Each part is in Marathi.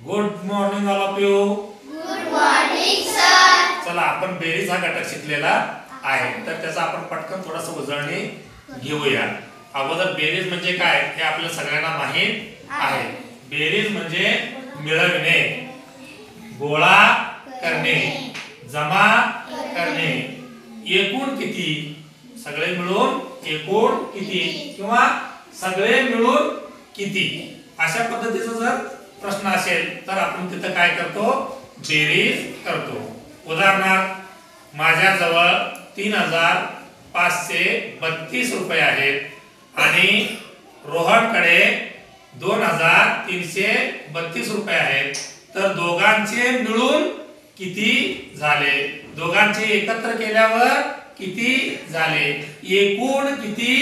Good morning all of you. Good morning sir. चला आपण बेरीज हा घटक शिकलेला आहे, तर त्याचा आपण पटकन थोडासा उजळणी घेऊया. अगोदर बेरीज म्हणजे काय हे आपल्या सगळ्यांना माहित आहे. बेरीज म्हणजे मिळवणे, गोळा करणे, जमा करणे. एकूण किती, सगळे मिळून एकूण किती किंवा सगळे मिळून किती, अशा पद्धतीचा जर प्रश्न असेल तर आपण तिथं काय करतो, बेरीज करतो. उदाहरणार्थ माझ्याजवळ 3532 रुपये आहेत आणि रोहनकडे 2332 रुपये आहेत, तर दोघांचे मिळून किती झाले, दोघांचे एकत्र केल्यावर किती झाले, एकूण किती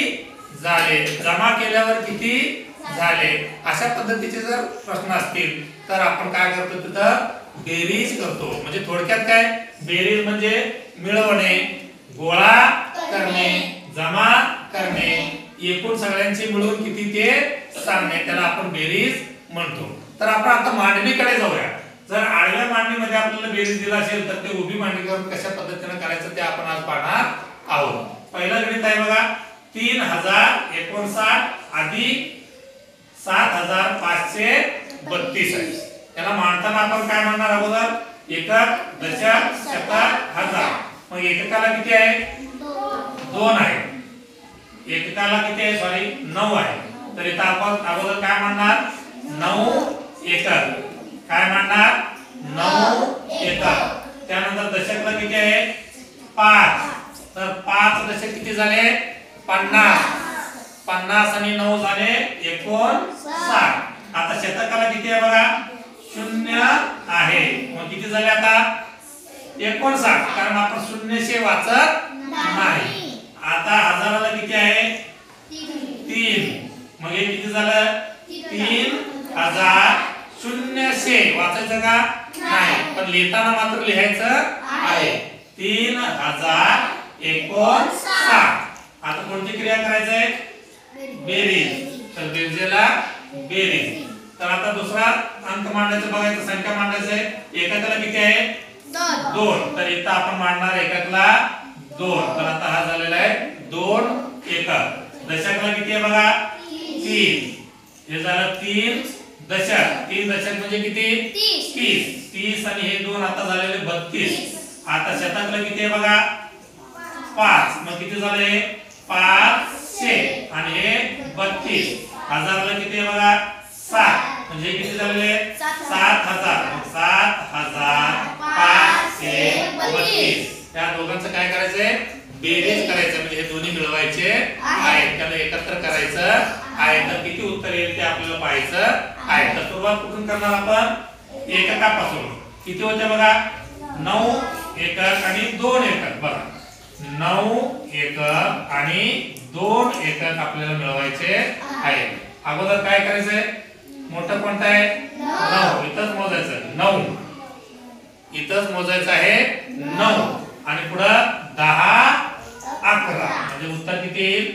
झाले, जमा केल्यावर किती झाले. अशा पद्धतीचे जर प्रश्न असतील तर आपण काय करतो, तिथं बेरीज करतो. म्हणजे थोडक्यात काय, बेरीज म्हणजे मिळवणे, गोळा करणे, जमा करणे, एकूण सगळ्यांचे मिळून किती ते सांगणे, त्याला आपण बेरीज म्हणतो. तर आपण आता मांडणीकडे जाऊया. जर आडव्या मांडणीमध्ये आपल्याला बेरीज दिला असेल तर ते उभी मांडणी करून कशा पद्धतीने करायचं ते आपण आज पाहणार आहोत. पहिलं गणित आहे बघा, 3059 अधिक 7532 आहे. त्याला मांडताना आपण काय म्हणणार अगोदर, एकक, दशक, शतक, हजार. मग एककाला किती आहे, 2 आहे. एककाला किती आहे, सॉरी 9 आहे. तर इथं आपण अगोदर काय म्हणणार, 9 एकक. काय म्हणणार, 9 एकक. त्यानंतर दशकला किती आहे, 5. तर 5 दशक किती झाले, 50. 50 आणि 9 झाले 59. आता शतकाला किती आहे बघा, 0 आहे. मग किती झाले आता, 59, कारण आपण 0 शे वाचत नाही. आता हजाराला किती आहे, 3. मग हे किती झालं, 3000. 0 शे वाचायचं का नाही, पण लिहिताना मात्र लिहायचं आहे. 3059. आता कोणती क्रिया करायचं आहे, बेरीज. तर बेरजेला बेरीज. तर आता दुसरा अंक मांडायचा, बघायचं संख्या मांडायचं आहे. एककाला किती आहे, 2. तर इथं आपण मांडणार एककला 2. तर आता हा झालेला आहे 2 एकक. दशकला किती आहे बघा, 3. हे झालं 3 दशक. 3 दशक म्हणजे किती, 30. 30 आणि हे 2 आता झालेले 32. आता शतकला किती आहे बघा, 5. मग किती झाले, 500 आणि हे 32. हजारला किती आहे बघा, 7. म्हणजे किती झाले, 7000. 7532. त्या दोघांचं काय करायचंय, बेरीज करायचं. म्हणजे हे दोन्ही मिळवायचे आहेत, त्याला एकत्र करायचं आहे. तर किती उत्तर येईल ते आपल्याला पाहायचं आहे. तर सुरुवात कुठून करणार आपण, एककापासून. किती होते बघा, 9 एकक आणि 2 एकक. बघा 9 एकक आणि 2 एकक आपल्याला मिळवायचे आहे. अगोदर काय करायचंय, मोठं कोणतं आहे, 9. इथंच मोजायचं 9. इथंच मोजायचं आहे 9 आणि पुढं 10 11. म्हणजे उत्तर किती येईल,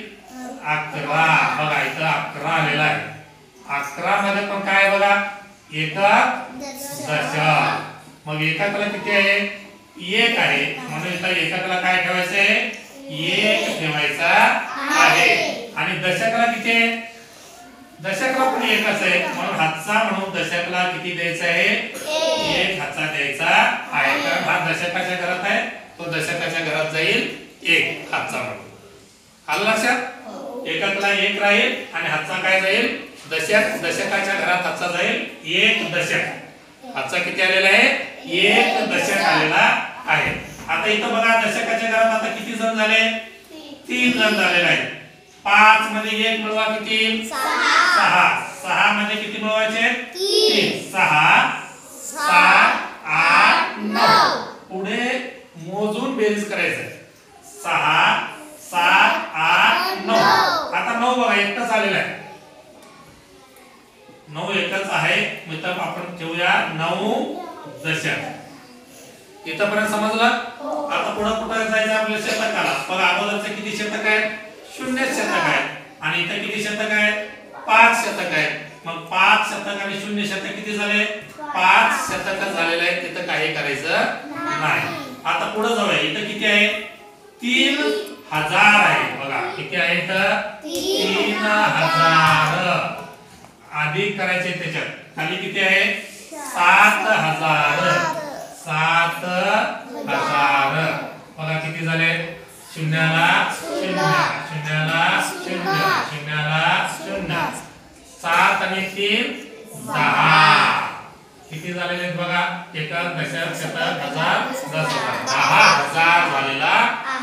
11. बघा इथं 11 आलेला आहे. 11 मध्ये पण काय बघा, एकक, दशक. मग एककाला किती आहे, 1 आहे. म्हणून इथं एककाला काय ठेवायचंय, 1 ठेवायचा आहे. आणि दशकाला किती आहे, दशकला पण 1च आहे. म्हणून हातचा म्हणून दशकला किती द्यायचा आहे, 1 हातचा द्यायचा आहे. कारण हा दशकाच्या घरात आहे, तो दशकाच्या घरात जाईल 1 हातचा म्हणून. आलं लक्षात, एककला 1 राहील आणि हातचा काय जाईल, दशक. दशकाच्या घरात हातचा जाईल 1 दशक. हातचा किती आलेला आहे, 1 दशक आलेला आहे. आता इथं बघा दशकाच्या घरात आता किती जण झाले, 3 जण झालेले आहेत. 5 मध्ये 1 मिळवा किती, 6. 6 मध्ये किती मिळवायचे, 3. 6 7 8 9. पुढे मोजून बेरीज करायचं, 6 7 8 9. आता 9 बघा एकटाच आलेला आहे, 9 एकच आहे. मित्र आपण ठेवूया 9 दशक. इथपर्यंत समजलं. आता पुढे कुठे जायचं आपल्या शतकाला. बघा अगोदरचे किती शतक आहेत, 0 शतक आहेत. आणि इथे किती शतक आहेत, 5 शतक आहेत. मग 5 शतक आणि 0 शतक किती झाले, 5 शतक झालेलं आहे तिथं काही करायचं नाही. आता पुढे जाऊया. इथं किती आहे? 3000 आहे. बघा किती आहे इथं? 3000. अधिक करायचे त्याच्यात. खाली किती आहे? 7000. 7000. बघा किती झाले? शून्याला शून्य, शून्याला शून्य, शून्याला शून्य. 7 आणि 3 10. किती झालेले आहेत बघा? एकक, दशक, शतक, हजार, 10,000. 10,000 झालेला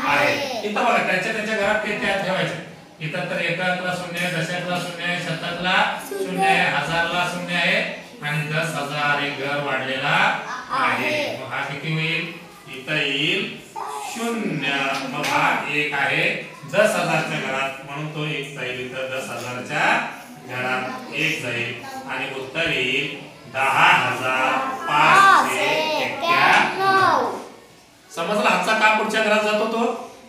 आहे. इथं बघा त्याच्या घरात ते त्या ठेवायचे. इथं तर एककला शून्य, दशकला शून्य, शतकला शून्य, हजारला शून्य आहे आणि 10,000 एक घर वाढलेला आहे. मग हा किती होईल? इथं येईल 0. मग हा 1 आहे 10,000च्या घरात, म्हणून तो 1 जाईल. इथं 10,000च्या घरात 1 जाईल आणि उत्तर येईल 10,591. समजला? हातचा का पुढच्या घरात जातो तो?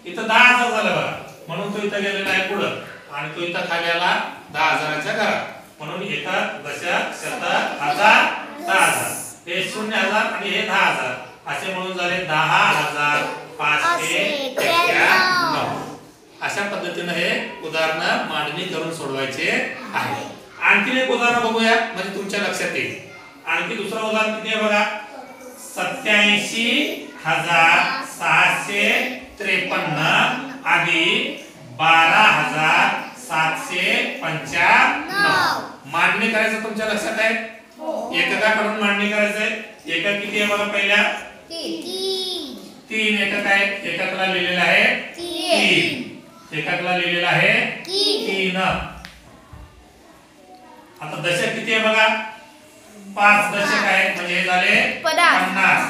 इथं 10,000 झालं बघा, म्हणून तो इथं गेलेला आहे पुढं आणि तो इथं खाली आला 10,000च्या घरात. म्हणून एकक, दशक, शतक, हजार, 10,000. हे 0,000 आणि हे 10,000 असे म्हणून झाले 10,591. अशा पद्धतीने हे उदाहरण मांडणी करून सोडवायचे आहे. आणखी एक उदाहरण बघूया म्हणजे तुमच्या लक्षात येईल. आणखी दुसरं उदाहरण किती आहे बघा? 87,653 अधिक 12,795. मांडणी करायचं तुमच्या लक्षात आहे? एककाकडून मांडणी करायचंय. एकक किती आहे बघा? पहिल्या 3 एकक आहे. एककला लिहिलेलं आहे 3. एककला लिहिलेलं आहे 3. आता दशक किती आहे बघा? 5 दशक आहे म्हणजे हे झाले 50.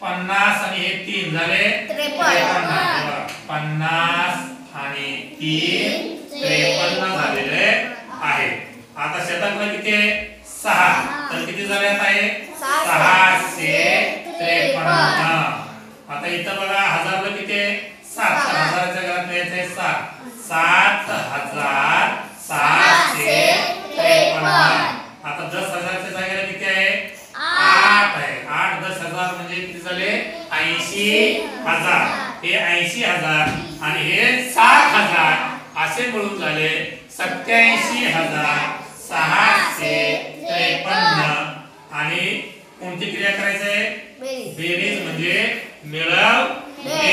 50 आणि हे 3 झाले 53. 50 आणि 3 53 झालेले आहे. आता शतकला किती आहे? 6. तर किती झाले आता हे? 653. आता इथं बघा हजारला किती आहे? 7. तर हजाराच्या घरात लिहायचं आहे 7. 7,753. आता 10,000च्या जागेला किती आहे? 8 आहे. 8 10,000 म्हणजे किती झाले? 80,000. हे 80,000 आणि हे 60,000 असे मिळून झाले 87,653. आणि कोणती क्रिया करायची आहे? बेरीज म्हणजे मिळवणे.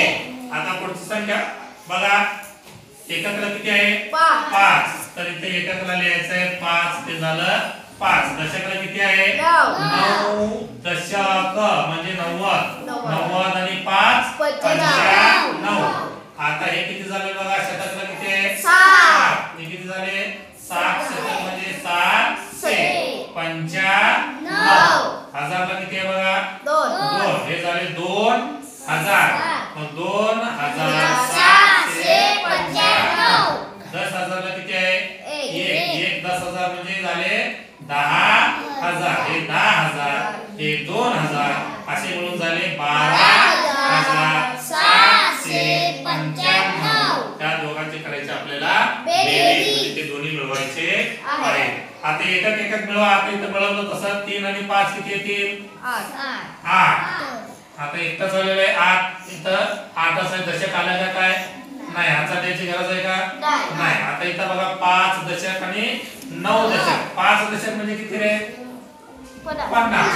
आता पुढची संख्या बघा. एककला किती आहे? 5. तर इथे एककला लिहायचं आहे 5. ते झालं 5. दशकला किती आहे? 9 दशक म्हणजे 90. 90 आणि 5 95. आता हे किती झाले बघा? शतकला किती आहे? 7. हे किती झाले? 7 शतक म्हणजे 795. हजारला किती आहे बघा? 2. हे झाले 2,000. मग 2,795. 10,000ला किती आहे? 1. 10,000 म्हणजे झाले 10,000. हे 10,000 हे 2,000 असे मिळून झाले 12,795. त्या दोघांचे करायचे आपल्याला बेरीज म्हणजे ते दोन्ही मिळवायचे आहे. आता एकक एकक मिळवा. आता इथं मिळवलं तसं 3 आणि 5 किती येतील? 8. आता इतकं झालेलं आहे 8. इथं 8 असेल. दशक आलं का काय? नाही. ह्याचा द्यायची गरज आहे का? नाही. आता इथं बघा 5 दशक आणि 9 दशक. 5 दशक म्हणजे किती रे? 50.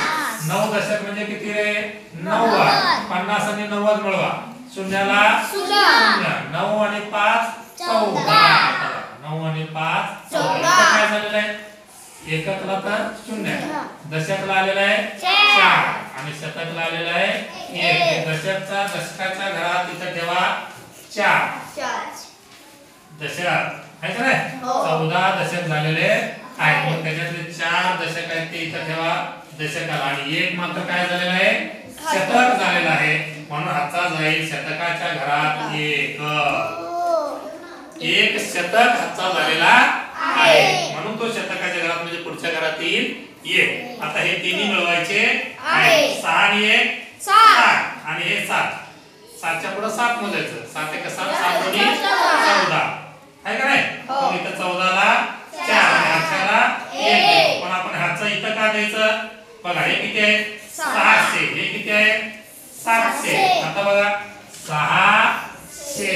9 दशक म्हणजे किती रे? 90. 50 आणि 90 मिळवा. शून्याला शून्य. 9 आणि 5 14. 9 आणि 5 14. काय झालेलं आहे? एककला तर 0. दशकला आलेला आहे 4 आणि शतकला आलेला आहे 1. दशकाच्या घरात इथं ठेवा 4 दशक आहे का नाही? 14 दशक झालेले आहेत. मग त्याच्यातले 4 दशक आहेत ते इथं ठेवा दशकाला आणि 1 मात्र काय झालेला आहे? शतक झालेला आहे. म्हणून हातचा जाईल शतकाच्या घरात 1 शतक हातचा झालेला आहे. म्हणून तो शतकाच्या घरात म्हणजे पुढच्या घरात येईल 1. आता हे तिन्ही मिळवायचे आहे. 6 आणि 1 7 आणि हे 7. 7च्या पुढे 7 मोजायचं. 7 1 7 7 दोन्ही 14 आहे का नाही? मग इथं 14ला 4 आणि हातच्याला 1. पण आपण हातचा इथं का द्यायचं? बघा हे किती आहे 600, हे किती आहे 700. आता बघा 600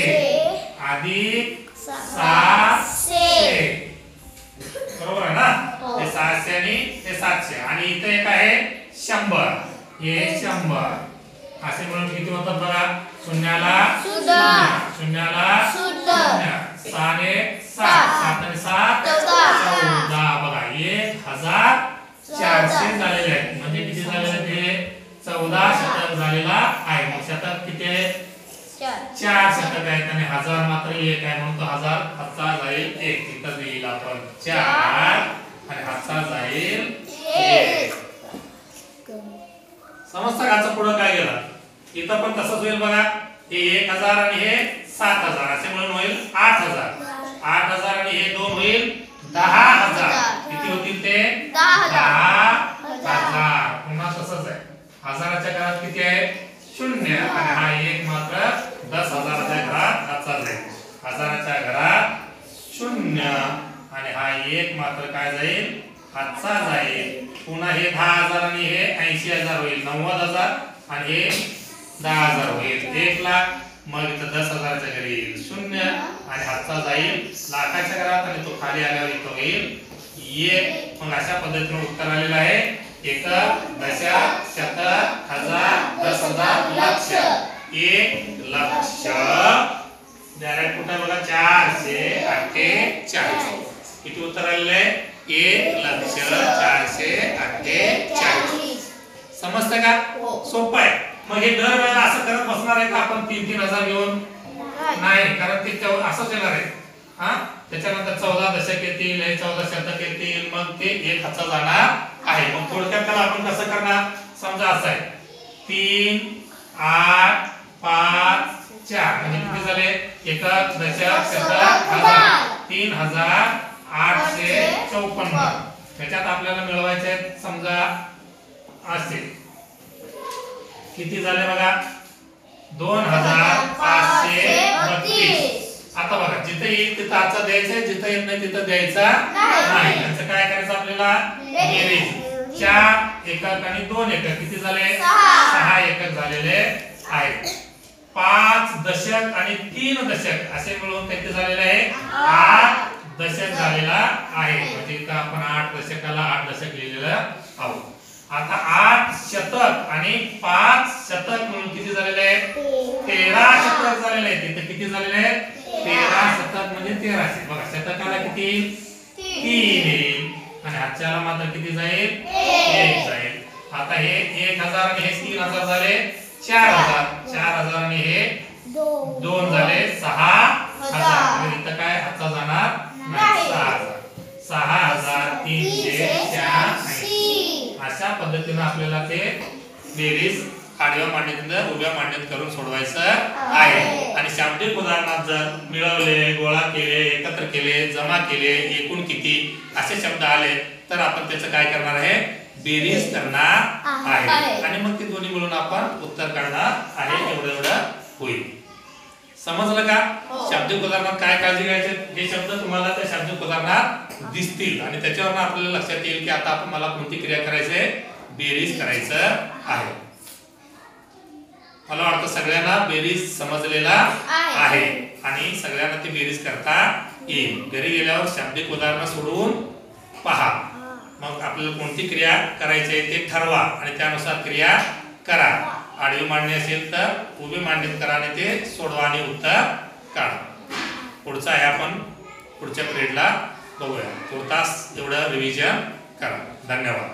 अधिक 700 बरोबर आहे ना. हे 600 आणि हे 700 आणि इथे एक आहे 100, हे 100 असे म्हणून किती होतात बघा. शून्याला शून्य, शून्याला शून्य, 6 ने 7, 7 आणि 7 14. बघा 1400 झालेले आहेत. म्हणजे किती झालेले ते 14 शतक झालेला आहे. मग शतक किती आहे 4 शतक आहेत आणि हजार मात्र एक आहे म्हणून तो हजार हातचा जाईल 1. तिथं देईल आपण 4 आणि हातचा जाईल 1. समजतं का याचं पुढं काय गेलं. इथं पण तसंच होईल बघा. हे 1000 आणि हे 7000 असे म्हणून होईल 8000. 8000 आणि हे 2 होईल 10000. किती होतील ते 10000. पुन्हा तसंच आहे. हजाराच्या घरात किती आहे 0 आणि हा 1 मात्र 10000च्या घरात हातचा जाईल. हजाराच्या घरात 0 आणि हा 1 मात्र काय जाईल हातचा जाईल. पुन्हा हे 10000 आणि हे 80000 होईल 90000 आणि हे 10000 होईल 1 लाख. मग इथं 10000च्या घरी येईल 0 आणि हातचा जाईल लाखाच्या घरात आणि तो खाली आल्यावर इथं होईल 1. मग अशा पद्धतीने उत्तर आलेलं आहे 1 दशक शतक हजार 10,000 लक्ष 1 लक्ष. डायरेक्ट कुठे बघा 448. किती उत्तर आलेलं आहे 1,448,000. समजतं का सोपं आहे. मग हे दरवेळेला असं करत बसणार आहे का आपण 3,000 घेऊन नाही. कारण ते असंच येणार आहे. हा त्याच्यानंतर 14 दशक येतील, हे 14 शतक येतील, मग ते 1 हातचा जाणार आहे. मग थोडक्यात त्याला आपण कसं करणार समजा असं आहे 3 8 5 4 म्हणजे किती झाले 1 दशक शतक हजार 3,854. त्याच्यात आपल्याला मिळवायचे आहेत समजा असे किती झाले बघा 2,532. आता बघा जिथे येईल तिथं आजचा द्यायचा, जिथे येत नाही तिथं द्यायचा नाही. त्याचं काय करायचं आपल्याला बेरीज 4 एकक आणि 2 एकक किती झाले 6 एकक झालेले आहेत. 5 दशक आणि 3 दशक असे मिळून किती झालेले आहे 8 दशक झालेला आहे. म्हणजे इथं आपण 8 दशकाला 8 दशक लिहिलेलं आहोत. आता 8 शतक आणि 5 शतक मिळून किती झालेले आहे 13 शतक झालेले आहेत. इथे किती झालेले आहेत 13 शतक म्हणजे 1300. बघा शतकाला किती 3 येईल आणि हातच्याला मात्र किती जाईल 1 जाईल. आता हे 1000 आणि हे 3000 झाले 4000. 4000 आणि हे 2 झाले 6000. म्हणजे इथं काय हातचा जाणार नाही 6000. 6380. अशा पद्धतीने आपल्याला ते बेरीज आडव्या मांडणीतून उभ्या मांडणीत करून सोडवायचं आहे. आणि शाब्दिक उदाहरणात जर मिळवले, गोळा केले, एकत्र केले, जमा केले, एकूण किती असे शब्द आले तर आपण त्याचं काय करणार आहे बेरीज करणार आहे. आणि मग ते दोन्ही मिळून आपण उत्तर काढणार आहे. एवढं होईल. समजलं का शाब्दिक उदाहरणात काय काळजी घ्यायची. हे शब्द तुम्हाला त्या शाब्दिक उदाहरणात दिसतील आणि त्याच्यावरून आपल्याला लक्षात येईल की आता आपण मला कोणती क्रिया करायची आहे बेरीज करायचं आहे. मला वाटतं सगळ्यांना बेरीज समजलेला आहे आणि सगळ्यांना ती बेरीज करता येईल. घरी गेल्यावर शाब्दिक उदाहरण सोडवून पहा. मग आपल्याला कोणती क्रिया करायची आहे ते ठरवा आणि त्यानुसार क्रिया करा. आडवी मांडणी असेल तर उभी मांडणीत करा आणि ते सोडवा आणि उत्तर काढा. पुढचा आहे आपण पुढच्या पिरियडला बघूया. तुर्तास एवढं रिव्हिजन करा. धन्यवाद.